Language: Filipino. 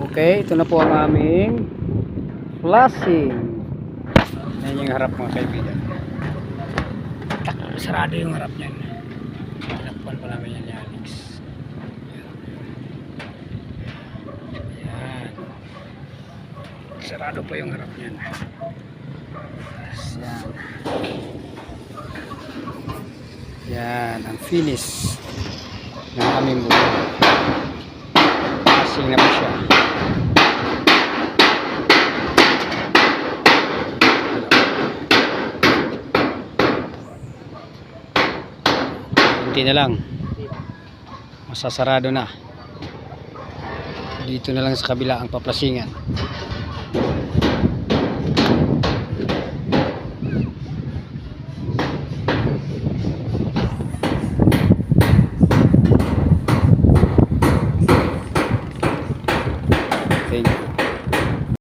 Okay, ito na po ang aming flashing. Yan yung harap mga kaibigan. Sarado yung harap niyan. Tinakpan pa namin yan ni Alex. Yan. Sarado pa yung harap niyan. Yan. Yan ang finish ng aming buto. Flashing na po siya. Kunti na lang, masasarado na. Dito na lang sa kabila ang paplasingan. Thank you.